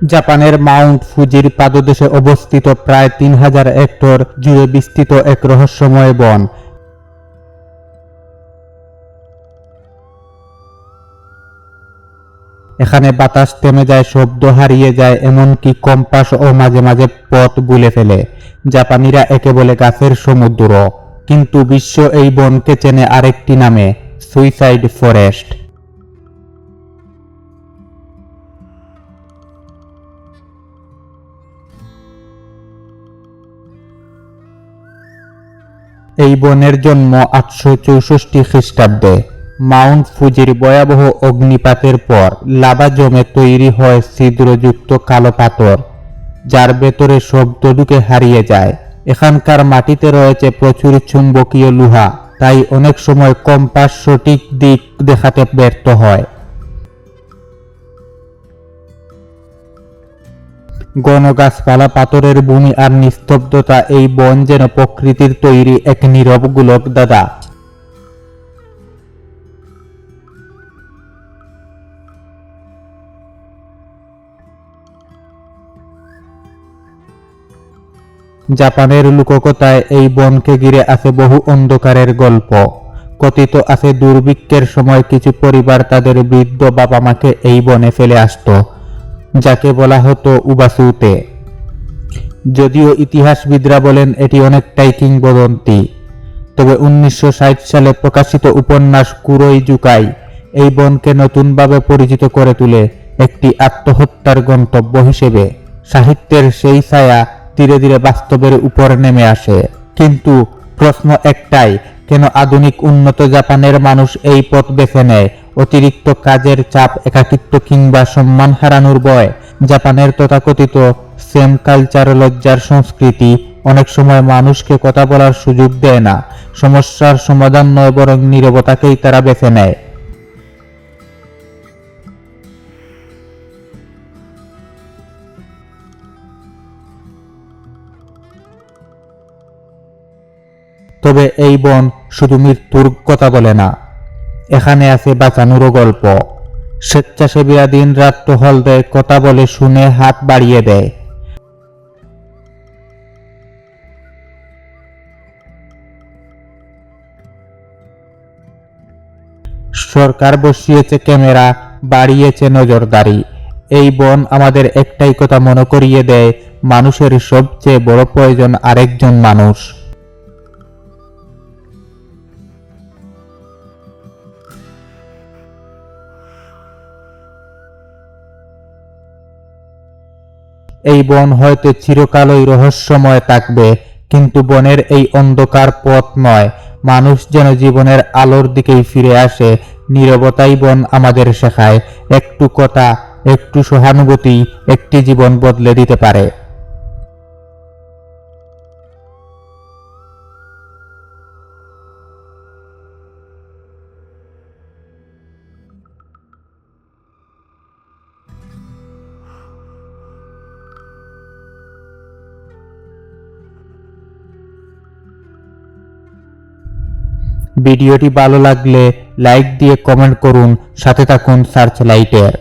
জাপানের মাউন্ট ফুজির পাদদেশে অবস্থিত প্রায় 3000 হেক্টর জুড়ে বিস্তৃত এক রহস্যময় বন। এখানে বাতাস থেমে যায়, শব্দ হারিয়ে যায়, এমনকি কম্পাস ও মাঝে মাঝে পথ ভুলে ফেলে। জাপানিরা একে বলে গাছের সমুদ্র, কিন্তু বিশ্ব এই বনকে চেনে আরেকটি নামে, সুইসাইড ফরেস্ট। এই বনের জন্ম 864 খ্রিস্টাব্দে। মাউন্ট ফুজির ভয়াবহ অগ্নিপাতের পর লাভা জমে তৈরি হয় ছিদ্রযুক্ত কালো পাথর, যার ভেতরে শব্দ ঢুকে হারিয়ে যায়। এখানকার মাটিতে রয়েছে প্রচুর চুম্বকীয় লোহা, তাই অনেক সময় কম্পাস সঠিক দিক দেখাতে ব্যর্থ হয়। ঘন গাছপালা, পাথরের ভূমি আর নিস্তব্ধতা, এই বন যেন প্রকৃতির তৈরি এক নীরব গোলক দাদা। জাপানের লোককথায় এই বনকে ঘিরে আছে বহু অন্ধকারের গল্প। কথিত আছে দুর্ভিক্ষের সময় কিছু পরিবার তাদের বৃদ্ধ বাবা মাকে এই বনে ফেলে আসত, যাকে বলা হতো উবাসুতে। যদিও ইতিহাসবিদরা বলেন এটি অনেকটাই কিংবদন্তি, তবে 1960 সালে প্রকাশিত উপন্যাস কুরোই জুকাই এই বনকে নতুনভাবে পরিচিত করে তুলে একটি আত্মহত্যার গন্তব্য হিসেবে। সাহিত্যের সেই ছায়া ধীরে ধীরে বাস্তবের উপর নেমে আসে। কিন্তু প্রশ্ন একটাই, কেন আধুনিক উন্নত জাপানের মানুষ এই পথ বেছে নেয়? অতিরিক্ত কাজের চাপ, একাকিত্ব, কিংবা সম্মান হারানোর ভয়? জাপানের তথাকথিত সেম কালচার, লজ্জার সংস্কৃতি অনেক সময় মানুষকে কথা বলার সুযোগ দেয় না। সমস্যার সমাধান নয়, বরং নীরবতাকেই তারা বেছে নেয়। তবে এই বন শুধু মৃত্যুর কথা বলে না, এখানে আছে বাঁচানোরও গল্প। স্বেচ্ছাসেবীরা দিন রাত টহল দেয়, কথা বলে, শুনে, হাত বাড়িয়ে দেয়। সরকার বসিয়েছে ক্যামেরা, বাড়িয়েছে নজরদারি। এই বন আমাদের একটাই কথা মনে করিয়ে দেয়, মানুষের সবচেয়ে বড় প্রয়োজন আরেকজন মানুষ। এই বন হয়তো চিরকালই রহস্যময় থাকবে, কিন্তু বনের এই অন্ধকার পথ নয়, মানুষ যেন জীবনের আলোর দিকেই ফিরে আসে। নীরবতাই বন আমাদের শেখায়, একটু কথা, একটু সহানুভূতি একটি জীবন বদলে দিতে পারে। ভিডিওটি ভালো লাগলে লাইক দিয়ে কমেন্ট করুন, সাথে থাকুন সার্চ লাইটের।